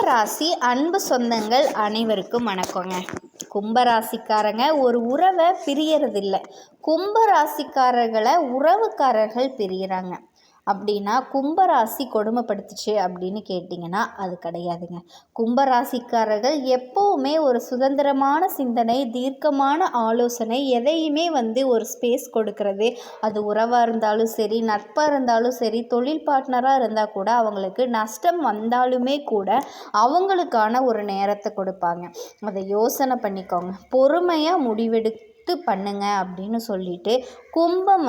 கும்பராசி அன்பு சொந்தங்கள் அனைவருக்கும் வணக்கங்க. கும்பராசிக்காரங்க ஒரு உறவை பிரியறதில்லை. கும்பராசிக்காரர்களை உறவுக்காரர்கள் பிரியறாங்க. அப்படின்னா கும்பராசி கொடுமைப்படுத்துச்சு அப்படின்னு கேட்டிங்கன்னா அது கிடையாதுங்க. கும்பராசிக்காரர்கள் எப்போவுமே ஒரு சுதந்திரமான சிந்தனை, தீர்க்கமான ஆலோசனை, எதையுமே ஒரு ஸ்பேஸ் கொடுக்கறது. அது உறவாக இருந்தாலும் சரி, நட்பாக இருந்தாலும் சரி, தொழில் பார்ட்னராக இருந்தால் கூட அவங்களுக்கு நஷ்டம் வந்தாலுமே கூட அவங்களுக்கான ஒரு நேரத்தை கொடுப்பாங்க. அதை யோசனை பண்ணிக்கோங்க. பொறுமையாக பண்ணுங்க அப்படின்னு சொல்லிட்டு கும்பம்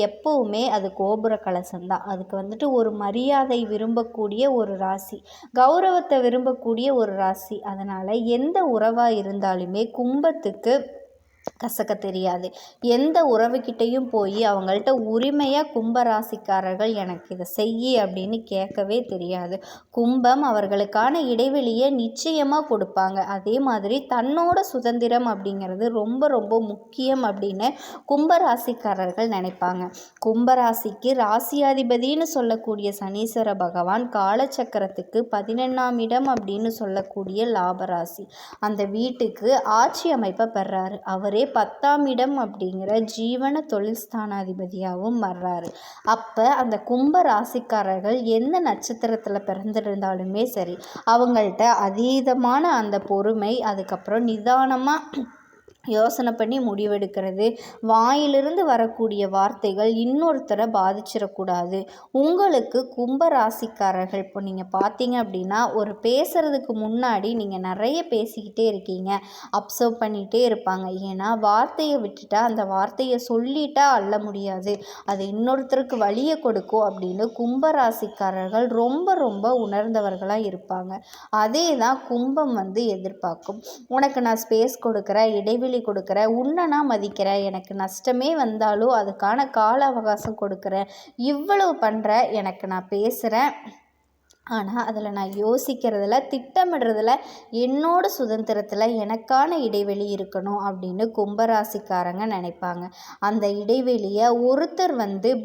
எப்பவுமே அது கோபுர கலசம்தான். அதுக்கு ஒரு மரியாதை விரும்பக்கூடிய ஒரு ராசி, கௌரவத்தை விரும்பக்கூடிய ஒரு ராசி. அதனால் எந்த உறவாக இருந்தாலுமே கும்பத்துக்கு கசக்க தெரியாது. எந்த உறவுக்கிட்டையும் போய் அவங்கள்ட்ட உரிமையாக கும்பராசிக்காரர்கள் எனக்கு இதை செய்யி அப்படின்னு கேட்கவே தெரியாது. கும்பம் அவர்களுக்கான இடைவெளியை நிச்சயமாக கொடுப்பாங்க. அதே மாதிரி தன்னோட சுதந்திரம் அப்படிங்கிறது ரொம்ப ரொம்ப முக்கியம் அப்படின்னு கும்பராசிக்காரர்கள் நினைப்பாங்க. கும்பராசிக்கு ராசியாதிபதினு சொல்லக்கூடிய சனீஸ்வர பகவான் காலச்சக்கரத்துக்கு 11ஆம் இடம் அப்படின்னு சொல்லக்கூடிய லாபராசி, அந்த வீட்டுக்கு ஆட்சி அமைப்பை பெறாரு. அவரே 10ஆம் இடம் அப்படிங்கிற ஜீவன தொழில் ஸ்தானாதிபதியாகவும் வர்றாரு. அப்போ அந்த கும்ப ராசிக்காரர்கள் எந்த நட்சத்திரத்தில் பிறந்திருந்தாலுமே சரி, அவங்கள்ட்ட அதீதமான அந்த பொறுமை, அதுக்கப்புறம் நிதானமாக யோசனை பண்ணி முடிவெடுக்கிறது, வாயிலிருந்து வரக்கூடிய வார்த்தைகள் இன்னொருத்தரை பாதிச்சிடக்கூடாது. உங்களுக்கு கும்பராசிக்காரர்கள் இப்போ நீங்கள் பார்த்தீங்க அப்படின்னா ஒரு பேசுகிறதுக்கு முன்னாடி நீங்கள் நிறைய பேசிக்கிட்டே இருக்கீங்க, அப்சர்வ் பண்ணிகிட்டே இருப்பாங்க. ஏன்னா வார்த்தையை விட்டுட்டா அந்த வார்த்தையை சொல்லிட்டா அள்ள முடியாது, அது இன்னொருத்தருக்கு வலியை கொடுக்கும் அப்படின்னு கும்பராசிக்காரர்கள் ரொம்ப ரொம்ப உணர்ந்தவர்களாக இருப்பாங்க. அதே தான் கும்பம் எதிர்பார்க்கும். உனக்கு நான் ஸ்பேஸ் கொடுக்குறேன், இடைவெளி கொடுக்குறேன், உன்னை நான் மதிக்கிறேன், எனக்கு நஷ்டமே வந்தாலும் அதுக்கான கால அவகாசம் கொடுக்குறேன், இவ்வளவு பண்ணுறேன், எனக்கு நான் பேசுகிறேன், ஆனால் அதில் நான் யோசிக்கிறதுல, திட்டமிடுறதுல, என்னோட சுதந்திரத்தில் எனக்கான இடைவெளி இருக்கணும் அப்படின்னு கும்பராசிக்காரங்க நினைப்பாங்க. அந்த இடைவெளியை ஒருத்தர்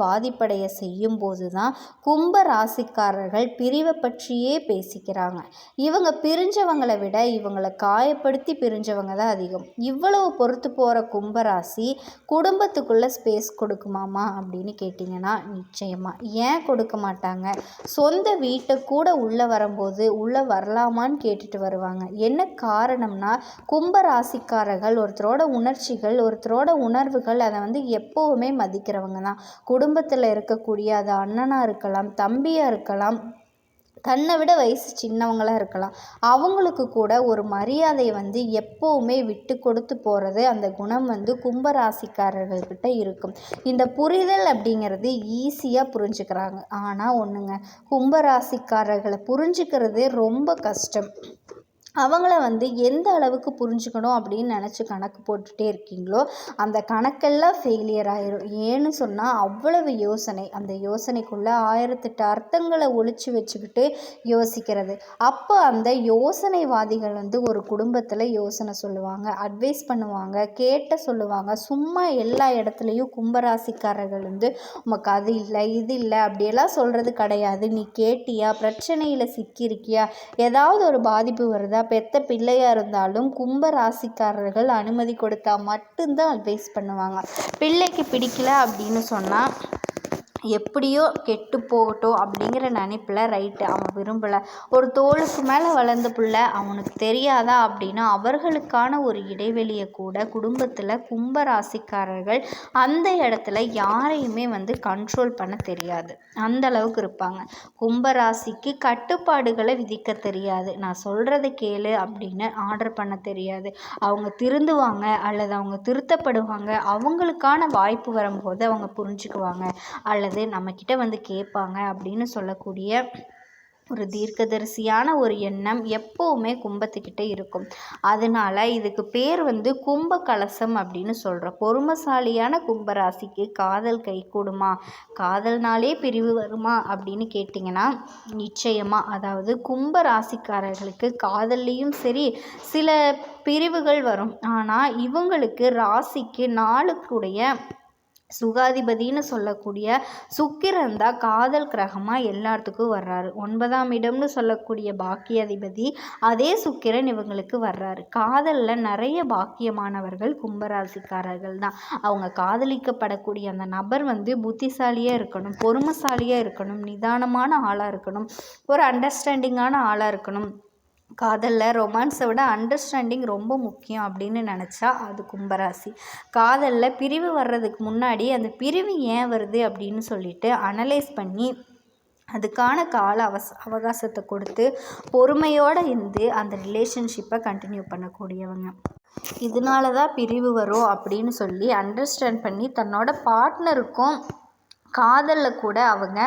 பாதிப்படைய செய்யும் போது தான் கும்பராசிக்காரர்கள் பிரிவை பற்றியே பேசிக்கிறாங்க. இவங்க பிரிஞ்சவங்களை விட இவங்களை காயப்படுத்தி பிரிஞ்சவங்க தான் அதிகம். இவ்வளவு பொறுத்து போகிற கும்பராசி குடும்பத்துக்குள்ளே ஸ்பேஸ் கொடுக்குமாமா அப்படின்னு கேட்டிங்கன்னா நிச்சயமாக ஏன் கொடுக்க மாட்டாங்க. சொந்த வீட்டை கூட உள்ளே வரும்போது உள்ளே வரலாமான்னு கேட்டுட்டு வருவாங்க. என்ன காரணம்னா கும்பராசிக்காரர்கள் ஒருத்தரோட உணர்ச்சிகள், ஒருத்தரோட உணர்வுகள் அதை எப்போவுமே மதிக்கிறவங்க தான். குடும்பத்தில் இருக்கக்கூடிய அது அண்ணனாக இருக்கலாம், தம்பியாக இருக்கலாம், தன்னை விட வயசு சின்னவங்களாக இருக்கலாம், அவங்களுக்கு கூட ஒரு மரியாதை எப்போவுமே விட்டு கொடுத்து போகிறது அந்த குணம் கும்பராசிக்காரர்கள்கிட்ட இருக்கும். இந்த புரிதல் அப்படிங்கிறது ஈஸியாக புரிஞ்சுக்கிறாங்க. ஆனால் ஒன்றுங்க, கும்பராசிக்காரர்களை புரிஞ்சுக்கிறது ரொம்ப கஷ்டம். அவங்கள எந்த அளவுக்கு புரிஞ்சுக்கணும் அப்படின்னு நினச்சி கணக்கு போட்டுகிட்டே இருக்கீங்களோ அந்த கணக்கெல்லாம் ஃபெயிலியர் ஆயிரும். ஏன்னு சொன்னால் அவ்வளவு யோசனை, அந்த யோசனைக்குள்ளே 1008 அர்த்தங்களை ஒழிச்சு வச்சுக்கிட்டு யோசிக்கிறது. அப்போ அந்த யோசனைவாதிகள் ஒரு குடும்பத்தில் யோசனை சொல்லுவாங்க, அட்வைஸ் பண்ணுவாங்க, கேட்ட சொல்லுவாங்க. சும்மா எல்லா இடத்துலையும் கும்பராசிக்காரர்கள் உமக்கு அது இல்லை இது இல்லை அப்படியெல்லாம் சொல்கிறது கிடையாது. நீ கேட்டியா, பிரச்சனையில் சிக்கியிருக்கியா, ஏதாவது ஒரு பாதிப்பு வருதா, பெத்த பிள்ளையாக இருந்தாலும் கும்பராசிக்காரர்கள் அனுமதி கொடுத்தா மட்டும்தான் அட்வைஸ் பண்ணுவாங்க. பிள்ளைக்கு பிடிக்கல அப்படின்னு சொன்னால் எப்படியோ கெட்டு போகட்டும் அப்படிங்கிற நினைப்பில் ரைட்டு, அவன் விரும்பலை, ஒரு தோளுக்கு மேலே வளர்ந்த பிள்ளை அவனுக்கு தெரியாதா அப்படின்னா அவர்களுக்கான ஒரு இடைவெளியை கூட குடும்பத்தில் கும்பராசிக்காரர்கள் அந்த இடத்துல யாரையுமே கண்ட்ரோல் பண்ண தெரியாது, அந்த அளவுக்கு இருப்பாங்க. கும்பராசிக்கு கட்டுப்பாடுகளை விதிக்க தெரியாது, நான் சொல்கிறத கேளு அப்படின்னு ஆர்டர் பண்ண தெரியாது. அவங்க திருந்துவாங்க அல்லது அவங்க திருத்தப்படுவாங்க, அவங்களுக்கான வாய்ப்பு வரும்போது அவங்க புரிஞ்சுக்குவாங்க அல்லது நம்மக்கிட்ட கேட்பாங்க அப்படின்னு சொல்லக்கூடிய ஒரு தீர்க்கதரிசியான ஒரு எண்ணம் எப்போவுமே கும்பத்துக்கிட்ட இருக்கும். அதனால இதுக்கு பேர் கும்ப கலசம் அப்படின்னு சொல்கிறோம். பொறுமைசாலியான கும்பராசிக்கு காதல் கைகூடுமா, காதல்னாலே பிரிவு வருமா அப்படின்னு கேட்டிங்கன்னா நிச்சயமாக. அதாவது கும்பராசிக்காரர்களுக்கு காதல்லையும் சரி சில பிரிவுகள் வரும். ஆனால் இவங்களுக்கு ராசிக்கு 4 கூடைய சுகாதிபதினு சொல்லக்கூடிய சுக்கிரன் தான் காதல் கிரகமாக எல்லாத்துக்கும் வர்றாரு. 9ஆம் இடம்னு சொல்லக்கூடிய பாக்கியாதிபதி அதே சுக்கிரன் இவங்களுக்கு வர்றாரு. காதலில் நிறைய பாக்கியமானவர்கள் கும்பராசிக்காரர்கள் தான். அவங்க காதலிக்கப்படக்கூடிய அந்த நபர் புத்திசாலியாக இருக்கணும், பொறுமைசாலியாக இருக்கணும், நிதானமான ஆளாக இருக்கணும், ஒரு அண்டர்ஸ்டாண்டிங்கான ஆளாக இருக்கணும். காதலில் ரொமான்ஸை விட அண்டர்ஸ்டாண்டிங் ரொம்ப முக்கியம் அப்படின்னு நினச்சா அது கும்பராசி. காதலில் பிரிவு வர்றதுக்கு முன்னாடி அந்த பிரிவு ஏன் வருது அப்படின்னு சொல்லிட்டு அனலைஸ் பண்ணி அதுக்கான கால அவகாசத்தை கொடுத்து பொறுமையோடு இருந்து அந்த ரிலேஷன்ஷிப்பை கண்டினியூ பண்ணக்கூடியவங்க. இதனால தான் பிரிவு வரும் அப்படின்னு சொல்லி அண்டர்ஸ்டாண்ட் பண்ணி தன்னோட பார்ட்னருக்கும் காதலில் கூட அவங்க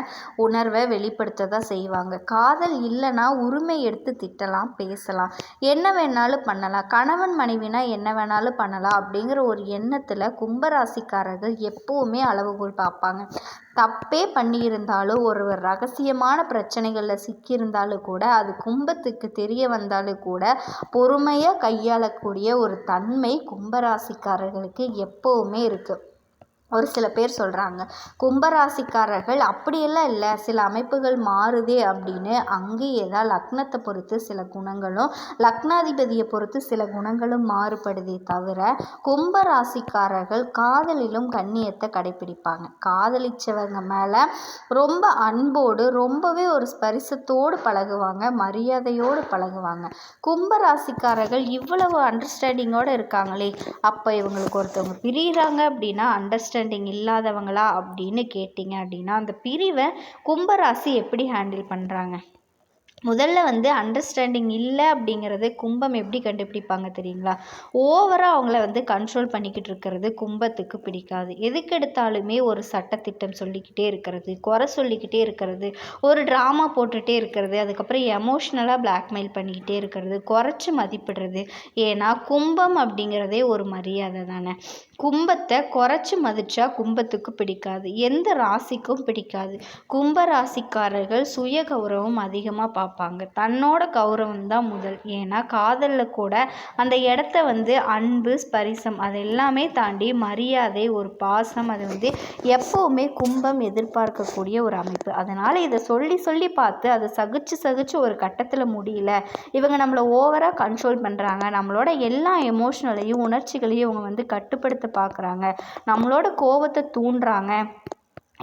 உணர்வை வெளிப்படுத்த தான் செய்வாங்க. காதல் இல்லைன்னா உரிமை எடுத்து திட்டலாம், பேசலாம், என்ன வேணாலும் பண்ணலாம், கணவன் மனைவினா என்ன வேணாலும் பண்ணலாம் அப்படிங்கிற ஒரு எண்ணத்தில் கும்பராசிக்காரர்கள் எப்போவுமே அளவுகோல் பார்ப்பாங்க. தப்பே பண்ணியிருந்தாலும் ஒருவர் ரகசியமான பிரச்சனைகளில் சிக்கியிருந்தாலும் கூட அது கும்பத்துக்கு தெரிய வந்தாலும் கூட பொறுமையாக கையாளக்கூடிய ஒரு தன்மை கும்பராசிக்காரர்களுக்கு எப்போவுமே இருக்குது. ஒரு சில பேர் சொல்கிறாங்க கும்பராசிக்காரர்கள் அப்படியெல்லாம் இல்லை, சில அமைப்புகள் மாறுதே அப்படின்னு. அங்கேயே தான் லக்னத்தை பொறுத்து சில குணங்களும் லக்னாதிபதியை பொறுத்து சில குணங்களும் மாறுபடுதே தவிர கும்பராசிக்காரர்கள் காதலிலும் கண்ணியத்தை கடைப்பிடிப்பாங்க. காதலிச்சவங்க மேலே ரொம்ப அன்போடு ரொம்பவே ஒரு ஸ்பரிசத்தோடு பழகுவாங்க, மரியாதையோடு பழகுவாங்க. கும்பராசிக்காரர்கள் இவ்வளவு அண்டர்ஸ்டாண்டிங்கோடு இருக்காங்களே, அப்போ இவங்களுக்கு ஒருத்தவங்க பிரிகிறாங்க அப்படின்னா அண்டர்ஸ்டாண்டிங் இல்லாதவங்களா அப்படின்னு கேட்டிங்க அப்படின்னா அந்த பிரிவை கும்பராசி எப்படி ஹேண்டில் பண்ணுறாங்க? முதல்ல அண்டர்ஸ்டாண்டிங் இல்லை அப்படிங்கிறது கும்பம் எப்படி கண்டுபிடிப்பாங்க தெரியுங்களா? ஓவராக அவங்கள கண்ட்ரோல் பண்ணிக்கிட்டு இருக்கிறது கும்பத்துக்கு பிடிக்காது. எதுக்கு எடுத்தாலுமே ஒரு சட்டத்திட்டம் சொல்லிக்கிட்டே இருக்கிறது, குறை சொல்லிக்கிட்டே இருக்கிறது, ஒரு ட்ராமா போட்டுகிட்டே இருக்கிறது, அதுக்கப்புறம் எமோஷ்னலாக பிளாக்மெயில் பண்ணிக்கிட்டே இருக்கிறது, குறைச்சி மதிப்பிடுறது. ஏன்னா கும்பம் அப்படிங்கிறதே ஒரு மரியாதை தானே. கும்பத்தை குறைச்சி மதிச்சா கும்பத்துக்கு பிடிக்காது, எந்த ராசிக்கும் பிடிக்காது. கும்ப ராசிக்காரர்கள் சுய கௌரவம் அதிகமாக பார்ப்பாங்க. தன்னோட கௌரவம் தான் முதல். ஏன்னா காதலில் கூட அந்த இடத்த அன்பு, ஸ்பரிசம் அது எல்லாமே தாண்டி மரியாதை, ஒரு பாசம், அது எப்போவுமே கும்பம் எதிர்பார்க்கக்கூடிய ஒரு அமைப்பு. அதனால் இதை சொல்லி சொல்லி பார்த்து அதை சகிச்சு ஒரு கட்டத்தில் முடியல, இவங்க நம்மளை ஓவராக கண்ட்ரோல் பண்ணுறாங்க, நம்மளோட எல்லா எமோஷ்னலையும் உணர்ச்சிகளையும் இவங்க கட்டுப்படுத்த பார்க்குறாங்க, நம்மளோட கோபத்தை தூண்டுறாங்க,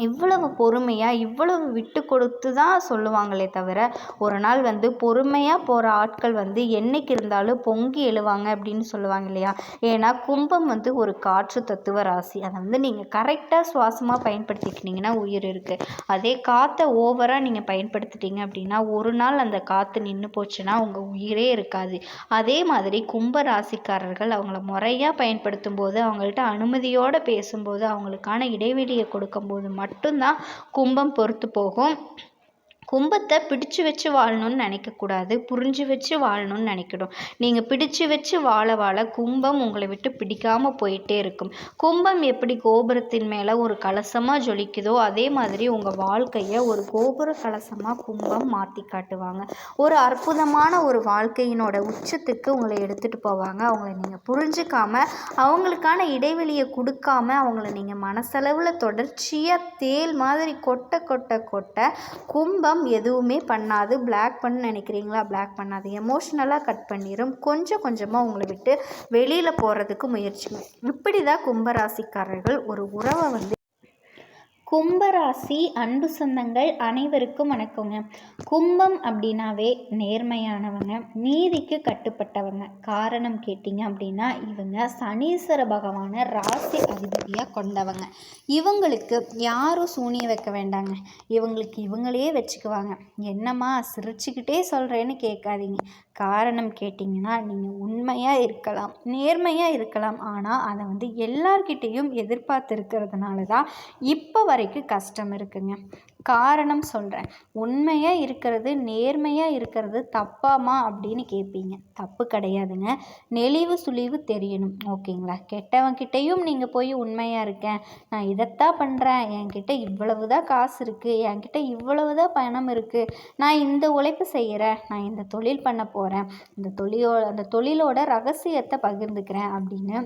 இவ்வளவு பொறுமையாக இவ்வளவு விட்டு கொடுத்து தான் சொல்லுவாங்களே தவிர ஒரு நாள் பொறுமையாக போகிற ஆட்கள் என்னைக்கு இருந்தாலும் பொங்கி எழுவாங்க அப்படின்னு சொல்லுவாங்க இல்லையா? ஏன்னா கும்பம் ஒரு காற்று தத்துவ ராசி. அதை நீங்கள் கரெக்டாக சுவாசமாக பயன்படுத்திக்கிட்டிங்கன்னா உயிர் இருக்குது. அதே காற்றை ஓவராக நீங்கள் பயன்படுத்திட்டீங்க அப்படின்னா ஒரு நாள் அந்த காற்று நின்று போச்சுன்னா உங்கள் உயிரே இருக்காது. அதே மாதிரி கும்ப ராசிக்காரர்கள் அவங்கள முறையாக பயன்படுத்தும் போது, அவங்கள்ட்ட அனுமதியோடு பேசும்போது, அவங்களுக்கான இடைவெளியை கொடுக்கும்போது மட்டும்தான் கும்பம் பொறுத்து போகும். கும்பத்தை பிடிச்சு வச்சு வாழணும்னு நினைக்கக்கூடாது, புரிஞ்சு வச்சு வாழணும்னு நினைக்கணும். நீங்கள் பிடிச்சு வச்சு வாழ வாழ கும்பம் உங்களை விட்டு பிடிக்காமல் போயிட்டே இருக்கும். கும்பம் எப்படி கோபுரத்தின் மேலே ஒரு கலசமாக ஜொலிக்குதோ அதே மாதிரி உங்கள் வாழ்க்கையை ஒரு கோபுர கலசமாக கும்பம் மாற்றி காட்டுவாங்க. ஒரு அற்புதமான ஒரு வாழ்க்கையினோட உச்சத்துக்கு உங்களை எடுத்துகிட்டு போவாங்க. அவங்கள நீங்கள் புரிஞ்சுக்காம, அவங்களுக்கான இடைவெளியை கொடுக்காம, அவங்கள நீங்கள் மனசளவில் தொடர்ச்சியாக தேல் மாதிரி கொட்ட கொட்ட கொட்ட கும்பம் எதுவுமே பண்ணாது. பிளாக் பண்ண நினைக்கிறீங்களா? பிளாக் பண்ணாது. எமோஷ்னலாக கட் பண்ணிடும். கொஞ்சம் கொஞ்சமாக உங்களை விட்டு வெளியில் போகிறதுக்கு முயற்சிங்க. இப்படி தான் கும்பராசிக்காரர்கள் ஒரு உறவை கும்பராசி அன்பு சொந்தங்கள் அனைவருக்கும் வணக்கங்க. கும்பம் அப்படின்னாவே நேர்மையானவங்க, நீதிக்கு கட்டுப்பட்டவங்க. காரணம் கேட்டிங்க அப்படின்னா இவங்க சனீஸ்வர பகவானை ராசி அதிபதியாக கொண்டவங்க. இவங்களுக்கு யாரும் சூனியம் வைக்க வேண்டாங்க, இவங்களுக்கு இவங்களே வச்சுக்குவாங்க. என்னம்மா சிரிச்சுக்கிட்டே சொல்கிறேன்னு கேட்காதீங்க. காரணம் கேட்டிங்கன்னா நீங்கள் உண்மையாக இருக்கலாம், நேர்மையாக இருக்கலாம், ஆனால் அதை எல்லார்கிட்டேயும் எதிர்பார்த்து இருக்கிறதுனால தான் இப்போ வரைக்கும் கஷ்டம் இருக்குங்க. காரணம் சொல்கிறேன். உண்மையாக இருக்கிறது, நேர்மையாக இருக்கிறது தப்பாமா அப்படின்னு கேட்பீங்க. தப்பு கிடையாதுங்க. நெளிவு சுழிவு தெரியணும், ஓகேங்களா? கெட்டவங்கிட்டையும் நீங்கள் போய் உண்மையாக இருக்கேன், நான் இதைத்தான் பண்ணுறேன், என்கிட்ட இவ்வளவு தான் காசு இருக்குது, என்கிட்ட இவ்வளவு தான் பணம் இருக்குது, நான் இந்த உழைப்பு செய்கிறேன், நான் இந்த தொழில் பண்ண போகிறேன், அந்த தொழிலோட ரகசியத்தை பகிர்ந்துக்கிறேன் அப்படின்னு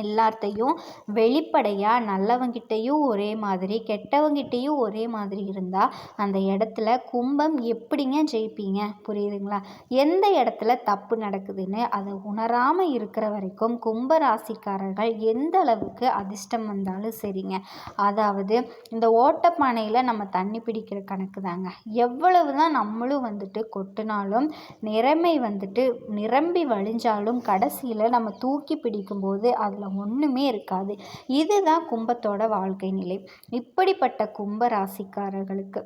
எல்லாத்தையும் வெளிப்படையாக நல்லவங்கிட்டையும் ஒரே மாதிரி கெட்டவங்கிட்டையும் ஒரே மாதிரி இருந்தால் அந்த இடத்துல கும்பம் எப்படிங்க ஜெயிப்பீங்க? புரியுதுங்களா? எந்த இடத்துல தப்பு நடக்குதுன்னு அதை உணராமல் இருக்கிற வரைக்கும் கும்ப ராசிக்காரர்கள் எந்த அளவுக்கு அதிர்ஷ்டம் வந்தாலும் சரிங்க. அதாவது இந்த ஓட்டப்பானையில் நம்ம தண்ணி பிடிக்கிற கணக்கு தாங்க. எவ்வளவு தான் நம்மளும் கொட்டினாலும் நிரம்பி வழிஞ்சாலும் கடைசியில் நம்ம தூக்கி பிடிக்கும்போது அதில் ஒன்றுமே இருக்காது. இதுதான் கும்பத்தோட வாழ்க்கை நிலை. இப்படிப்பட்ட கும்ப ராசிக்காரர்களுக்கு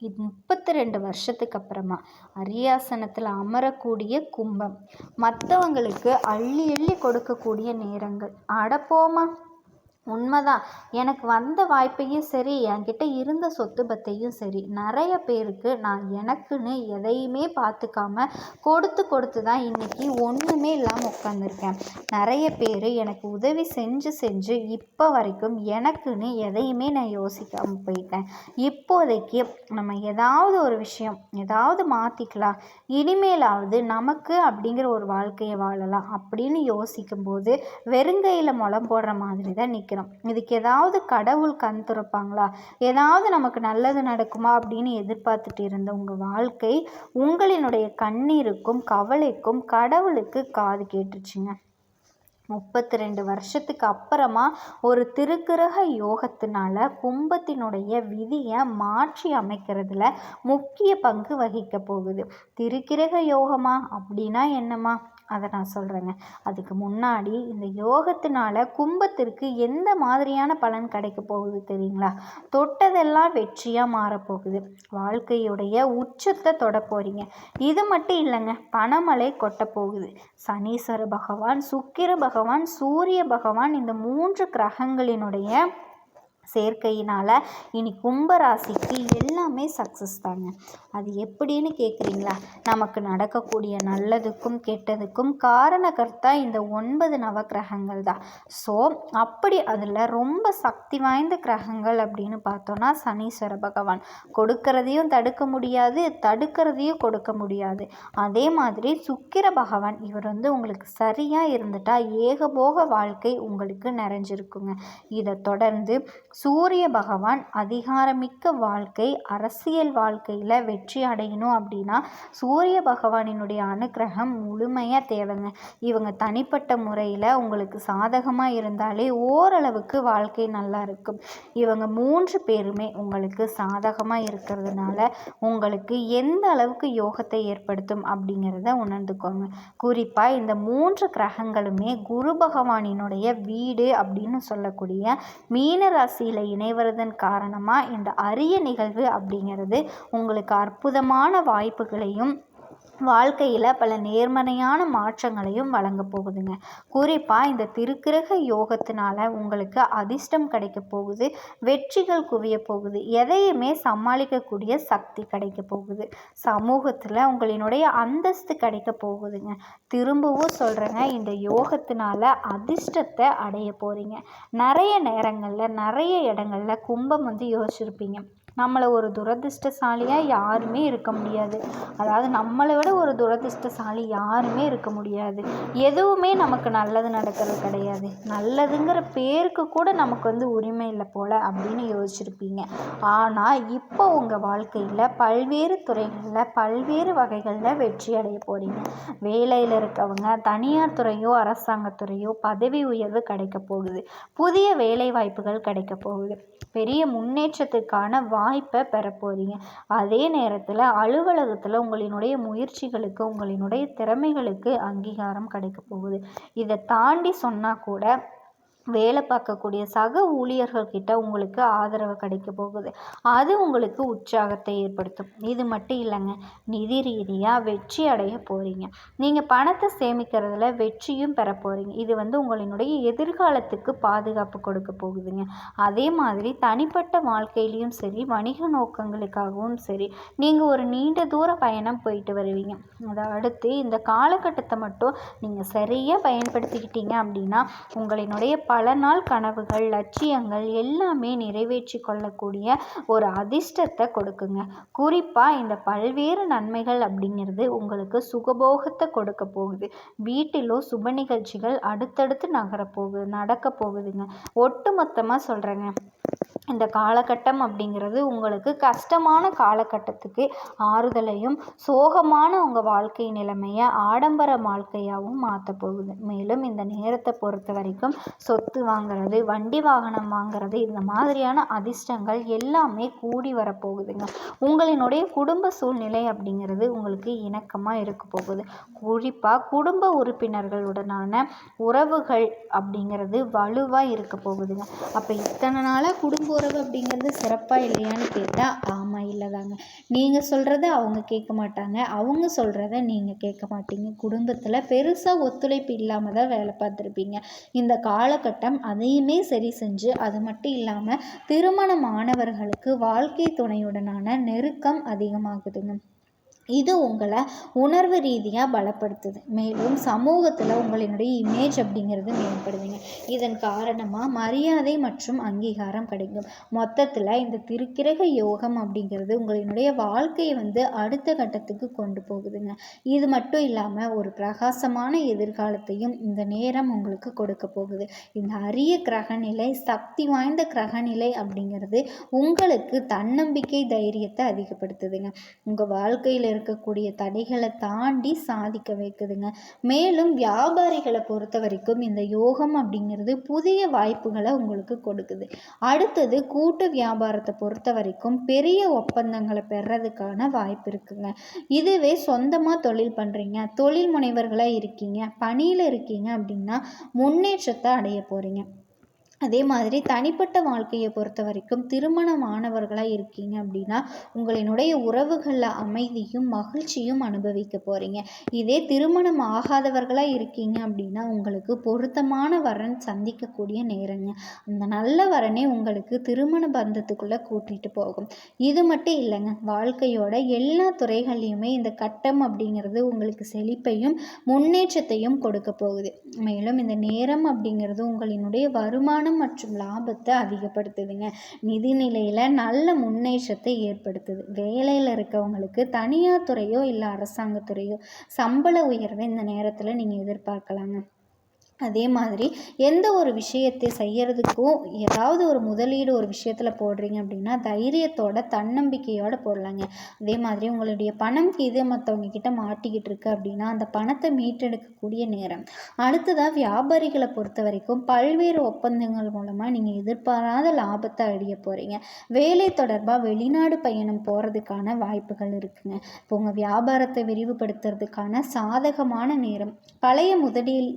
32 வருஷத்துக்கு அப்புறமா அரியாசனத்தில் அமரக்கூடிய கும்பம் மற்றவங்களுக்கு அள்ளி அள்ளி கொடுக்கக்கூடிய நேரங்கள். அடப்போமா, உண்மைதான். எனக்கு வந்த வாய்ப்பையும் சரி, என்கிட்ட இருந்த சொத்து பத்தையும் சரி, நிறைய பேருக்கு நான் எனக்குன்னு எதையுமே பார்த்துக்காம கொடுத்து தான் இன்றைக்கி ஒன்றுமே இல்லாமல் உட்காந்துருக்கேன். நிறைய பேர் எனக்கு உதவி செஞ்சு இப்போ வரைக்கும் எனக்குன்னு எதையுமே நான் யோசிக்காமல் போயிட்டேன். இப்போதைக்கு நம்ம ஏதாவது ஒரு விஷயம் ஏதாவது மாற்றிக்கலாம், இனிமேலாவது நமக்கு அப்படிங்கிற ஒரு வாழ்க்கையை வாழலாம் அப்படின்னு யோசிக்கும்போது வெறுங்கையில் முளம் போடுற மாதிரி தான் நிற்கிறோம். இதுக்கு ஏதாவது கடவுள் கண் திறப்பாங்களா, ஏதாவது நமக்கு நல்லது நடக்குமா அப்படின்னு எதிர்பார்த்துட்டு இருந்த உங்கள் வாழ்க்கை உங்களினுடைய கண்ணீருக்கும் கவலைக்கும் கடவுளுக்கு காது கேட்டுருச்சுங்க. 32 வருஷத்துக்கு அப்புறமா ஒரு திருக்கிரக யோகத்தினால கும்பத்தினுடைய விதியை மாற்றி அமைக்கிறதுல முக்கிய பங்கு வகிக்க போகுது. திருக்கிரக யோகமா அப்படின்னா என்னம்மா, அதை நான் சொல்கிறேங்க. அதுக்கு முன்னாடி இந்த யோகத்தினால கும்பத்திற்கு எந்த மாதிரியான பலன் கிடைக்க போகுது தெரியுங்களா? தொட்டதெல்லாம் வெற்றியாக மாறப்போகுது. வாழ்க்கையுடைய உச்சத்தை தொட போகிறீங்க. இது மட்டும் இல்லைங்க, பணமழை கொட்ட போகுது. சனீஸ்வர பகவான், சுக்கிர பகவான், சூரிய பகவான், இந்த 3 கிரகங்களினுடைய சேர்க்கையினால் இனி கும்பராசிக்கு எல்லாமே சக்ஸஸ் தாங்க. அது எப்படின்னு கேட்குறீங்களா? நமக்கு நடக்கக்கூடிய நல்லதுக்கும் கெட்டதுக்கும் காரணகர்த்தா இந்த 9 நவக்கிரகங்கள் தான். ஸோ அப்படி அதில் ரொம்ப சக்தி வாய்ந்த கிரகங்கள் அப்படின்னு பார்த்தோன்னா சனீஸ்வர பகவான். கொடுக்கறதையும் தடுக்க முடியாது, தடுக்கிறதையும் கொடுக்க முடியாது. அதே மாதிரி சுக்கிர பகவான், இவர் உங்களுக்கு சரியாக இருந்துட்டால் ஏகபோக வாழ்க்கை உங்களுக்கு நிறைஞ்சிருக்குங்க. இதை தொடர்ந்து சூரிய பகவான், அதிகாரமிக்க வாழ்க்கை, அரசியல் வாழ்க்கையில் வெற்றி அடையணும் அப்படின்னா சூரிய பகவானினுடைய அனுக்கிரகம் முழுமையாக தேவைங்க. இவங்க தனிப்பட்ட முறையில் உங்களுக்கு சாதகமாக இருந்தாலே ஓரளவுக்கு வாழ்க்கை நல்லா இருக்கும். இவங்க 3 பேருமே உங்களுக்கு சாதகமாக இருக்கிறதுனால உங்களுக்கு எந்த அளவுக்கு யோகத்தை ஏற்படுத்தும் அப்படிங்கிறத உணர்ந்துக்கோங்க. குறிப்பாக இந்த 3 கிரகங்களுமே குரு பகவானினுடைய வீடு அப்படின்னு சொல்லக்கூடிய மீன ராசியில் இணைவதன் காரணமாக இந்த அரிய நிகழ்வு அப்படிங்கிறது உங்களுக்கு அற்புதமான வாய்ப்புகளையும் வாழ்க்கையில் பல நேர்மறையான மாற்றங்களையும் வழங்க போகுதுங்க. குறிப்பாக இந்த திருக்கிரக யோகத்தினால உங்களுக்கு அதிர்ஷ்டம் கிடைக்க போகுது, வெற்றிகள் குவிய போகுது, எதையுமே சமாளிக்கக்கூடிய சக்தி கிடைக்க போகுது, சமூகத்தில் உங்களினுடைய அந்தஸ்து கிடைக்க போகுதுங்க. திரும்பவும் சொல்கிறேங்க, இந்த யோகத்தினால அதிர்ஷ்டத்தை அடைய போகிறீங்க. நிறைய நேரங்களில் நிறைய இடங்களில் கும்பம் யோசிச்சிருப்பீங்க, நம்மளை ஒரு துரதிர்ஷ்டசாலியாக யாருமே இருக்க முடியாது, அதாவது நம்மளை விட ஒரு துரதிர்ஷ்டசாலி யாருமே இருக்க முடியாது, எதுவுமே நமக்கு நல்லது நடக்கிறது கிடையாது, நல்லதுங்கிற பேருக்கு கூட நமக்கு உரிமை இல்லை போல் அப்படின்னு யோசிச்சிருப்பீங்க. ஆனால் இப்போ உங்கள் வாழ்க்கையில் பல்வேறு துறைகளில் பல்வேறு வகைகளில் வெற்றி அடைய போகிறீங்க. வேலையில் இருக்கவங்க தனியார் துறையோ அரசாங்கத்துறையோ பதவி உயர்வு கிடைக்க போகுது, புதிய வேலை வாய்ப்புகள் கிடைக்க போகுது, பெரிய முன்னேற்றத்துக்கான வாய்ப்பை பெற போகிறீங்க. அதே நேரத்தில் அலுவலகத்தில் உங்களினுடைய முயற்சிகளுக்கு உங்களினுடைய திறமைகளுக்கு அங்கீகாரம் கிடைக்க போகுது. இதை தாண்டி சொன்னால் கூட வேலை பார்க்கக்கூடிய சக ஊழியர்கள்கிட்ட உங்களுக்கு ஆதரவு கிடைக்க போகுது, அது உங்களுக்கு உற்சாகத்தை ஏற்படுத்தும். இது மட்டும் இல்லைங்க, நிதி ரீதியாக வெற்றி அடைய போகிறீங்க. நீங்கள் பணத்தை சேமிக்கிறதுல வெற்றியும் பெற போகிறீங்க. இது உங்களினுடைய எதிர்காலத்துக்கு பாதுகாப்பு கொடுக்க போகுதுங்க. அதே மாதிரி தனிப்பட்ட வாழ்க்கையிலையும் சரி, வணிக நோக்கங்களுக்காகவும் சரி, நீங்கள் ஒரு நீண்ட தூர பயணம் போயிட்டு வருவீங்க. அதை அடுத்து இந்த காலகட்டத்தை மட்டும் நீங்கள் சரியாக பயன்படுத்திக்கிட்டீங்க அப்படின்னா உங்களினுடைய பல நாள் கனவுகள், லட்சியங்கள் எல்லாமே நிறைவேற்றி கொள்ளக்கூடிய ஒரு அதிர்ஷ்டத்தை கொடுக்குங்க. குறிப்பாக இந்த பல்வேறு நன்மைகள் அப்படிங்கிறது உங்களுக்கு சுகபோகத்தை கொடுக்க போகுது. வீட்டிலோ சுப நிகழ்ச்சிகள் அடுத்தடுத்து நடக்க போகுதுங்க. ஒட்டு மொத்தமாக சொல்கிறேங்க, இந்த காலகட்டம் அப்படிங்கிறது உங்களுக்கு கஷ்டமான காலகட்டத்துக்கு ஆறுதலையும், சோகமான உங்கள் வாழ்க்கை நிலைமையை ஆடம்பர வாழ்க்கையாகவும் மாற்ற போகுது. மேலும் இந்த நேரத்தை பொறுத்த வரைக்கும் சொத்து வாங்கிறது, வண்டி வாகனம் வாங்கிறது, இந்த மாதிரியான அதிர்ஷ்டங்கள் எல்லாமே கூடி வரப்போகுதுங்க. உங்களினுடைய குடும்ப சூழ்நிலை அப்படிங்கிறது உங்களுக்கு இணக்கமாக இருக்க போகுது. குறிப்பாக குடும்ப உறுப்பினர்களுடனான உறவுகள் அப்படிங்கிறது வலுவாக இருக்க போகுதுங்க. அப்போ இத்தனை நாளாக குடும்ப உறவு அப்படிங்கிறது சிறப்பாக இல்லையான்னு கேட்டால் ஆமாம், இல்லை தாங்க. நீங்கள் சொல்கிறத அவங்க கேட்க மாட்டாங்க, அவங்க சொல்கிறத நீங்கள் கேட்க மாட்டீங்க. குடும்பத்தில் பெருசாக ஒத்துழைப்பு இல்லாமல் தான் வேலை பார்த்துருப்பீங்க. இந்த காலகட்டம் அதையுமே சரி செஞ்சு, அது மட்டும் இல்லாமல் திருமணமானவர்களுக்கு வாழ்க்கை துணையுடனான நெருக்கம் அதிகமாகுதுங்க. இது உங்களை உணர்வு ரீதியாக பலப்படுத்துது. மேலும் சமூகத்தில் உங்களினுடைய இமேஜ் அப்படிங்கிறது மேம்படுதுங்க. இதன் காரணமாக மரியாதை மற்றும் அங்கீகாரம் கிடைக்கும். மொத்தத்தில் இந்த திருக்கிரக யோகம் அப்படிங்கிறது உங்களினுடைய வாழ்க்கையை அடுத்த கட்டத்துக்கு கொண்டு போகுதுங்க. இது மட்டும் இல்லாமல் ஒரு பிரகாசமான எதிர்காலத்தையும் இந்த நேரம் உங்களுக்கு கொடுக்க போகுது. இந்த அரிய கிரகநிலை, சக்தி வாய்ந்த கிரகநிலை அப்படிங்கிறது உங்களுக்கு தன்னம்பிக்கை, தைரியத்தை அதிகப்படுத்துதுங்க. உங்கள் வாழ்க்கையில் இருக்கக்கூடிய தடைகளை தாண்டி சாதிக்க வைக்குதுங்க. மேலும் வியாபாரிகளை பொறுத்த வரைக்கும் இந்த யோகம் அப்படிங்கிறது புதிய வாய்ப்புகளை உங்களுக்கு கொடுக்குது. அடுத்தது கூட்டு வியாபாரத்தை பொறுத்த வரைக்கும் பெரிய ஒப்பந்தங்களை பெறதுக்கான வாய்ப்பு இருக்குங்க. இதுவே சொந்தமாக தொழில் பண்ணுறீங்க, தொழில் முனைவர்களாக இருக்கீங்க, பணியில் இருக்கீங்க அப்படின்னா முன்னேற்றத்தை அடைய போகிறீங்க. அதே மாதிரி தனிப்பட்ட வாழ்க்கையை பொறுத்த வரைக்கும் திருமணமானவர்களாக இருக்கீங்க அப்படின்னா உங்களினுடைய உறவுகளில் அமைதியும் மகிழ்ச்சியும் அனுபவிக்க போகிறீங்க. இதே திருமணம் ஆகாதவர்களாக இருக்கீங்க அப்படின்னா உங்களுக்கு பொருத்தமான வரன் சந்திக்கக்கூடிய நேரங்க. அந்த நல்ல வரனே உங்களுக்கு திருமண பந்தத்துக்குள்ளே கூட்டிகிட்டு போகும். இது மட்டும் இல்லைங்க, வாழ்க்கையோட எல்லா துறைகள்லையுமே இந்த கட்டம் அப்படிங்கிறது உங்களுக்கு செழிப்பையும் முன்னேற்றத்தையும் கொடுக்க போகுது. மேலும் இந்த நேரம் அப்படிங்கிறது உங்களினுடைய வருமானம் மற்றும் லாபத்தை அதிகப்படுத்துதுங்க. நிதி நிலையில நல்ல முன்னேற்றத்தை ஏற்படுத்துது. வேலையில் இருக்கவங்களுக்கு தனியார் துறையோ இல்லை அரசாங்கத்துறையோ சம்பள உயர்வை இந்த நேரத்தில் நீங்கள் எதிர்பார்க்கலாங்க. அதே மாதிரி எந்த ஒரு விஷயத்தை செய்யறதுக்கும் ஏதாவது ஒரு முதலீடு ஒரு விஷயத்தில் போடுறீங்க அப்படின்னா தைரியத்தோட தன்னம்பிக்கையோடு போடலாங்க. அதே மாதிரி உங்களுடைய பணம் இது மற்றவங்க கிட்ட மாட்டிக்கிட்டு இருக்கு அப்படின்னா அந்த பணத்தை மீட்டெடுக்கக்கூடிய நேரம். அடுத்ததாக வியாபாரிகளை பொறுத்த வரைக்கும் பல்வேறு ஒப்பந்தங்கள் மூலமாக நீங்கள் எதிர்பாராத லாபத்தை அடைய போகிறீங்க. வேலை தொடர்பாக வெளிநாடு பயணம் போகிறதுக்கான வாய்ப்புகள் இருக்குங்க. இப்போ உங்கள் வியாபாரத்தை விரிவுபடுத்துறதுக்கான சாதகமான நேரம். பழைய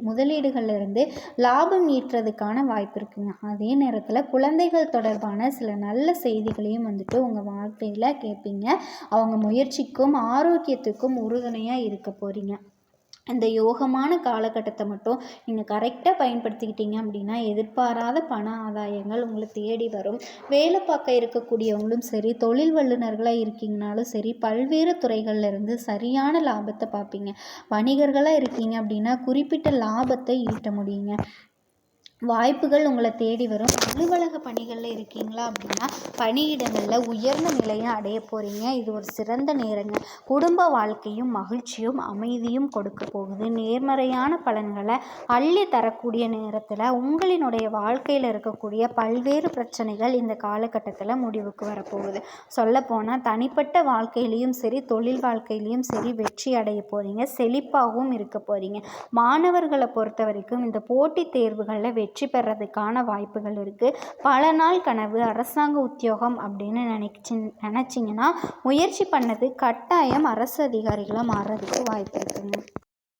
முதலீடுகள் இருந்து லாபம் ஈட்டுறதுக்கான வாய்ப்பு இருக்குங்க. அதே நேரத்தில் குழந்தைகள் தொடர்பான சில நல்ல செய்திகளையும் உங்கள் வாழ்க்கையில் கேட்பீங்க. அவங்க முயற்சிக்கும் ஆரோக்கியத்துக்கும் உறுதுணையாக இருக்க போகிறீங்க. இந்த யோகமான காலகட்டத்தை மட்டும் நீங்கள் கரெக்டாக பயன்படுத்திக்கிட்டீங்க அப்படின்னா எதிர்பாராத பண ஆதாயங்கள் உங்களை தேடி வரும். வேலை பார்க்க இருக்கக்கூடியவங்களும் சரி, தொழில் வல்லுநர்களாக இருக்கீங்கனாலும் சரி, பல்வேறு துறைகளில் இருந்து சரியான லாபத்தை பார்ப்பீங்க. வணிகர்களாக இருக்கீங்க அப்படின்னா குறிப்பிட்ட லாபத்தை ஈட்ட முடியுங்க. வாய்ப்புகள் உங்களை தேடி வரும். அலுவலக பணிகளில் இருக்கீங்களா அப்படின்னா பணியிடங்களில் உயர்ந்த நிலையை அடைய போகிறீங்க. இது ஒரு சிறந்த நேரங்க. குடும்ப வாழ்க்கையும் மகிழ்ச்சியும் அமைதியும் கொடுக்க போகுது. நேர்மறையான பலன்களை அள்ளி தரக்கூடிய நேரத்தில் உங்களினுடைய வாழ்க்கையில் இருக்கக்கூடிய பல்வேறு பிரச்சனைகள் இந்த காலகட்டத்தில் முடிவுக்கு வரப்போகுது. சொல்லப்போனால் தனிப்பட்ட வாழ்க்கையிலையும் சரி, தொழில் வாழ்க்கையிலையும் சரி வெற்றி அடைய போகிறீங்க. செழிப்பாகவும் இருக்க போகிறீங்க. மாணவர்களை பொறுத்த வரைக்கும் இந்த போட்டித் தேர்வுகளில் வெற்றி பெறதுக்கான வாய்ப்புகள் இருக்குது. பல நாள் கனவு அரசாங்க உத்தியோகம் அப்படின்னு நினச்சிங்கன்னா முயற்சி பண்ணது கட்டாயம் அரசு அதிகாரிகளாக மாறுறதுக்கு வாய்ப்பு இருக்குங்க.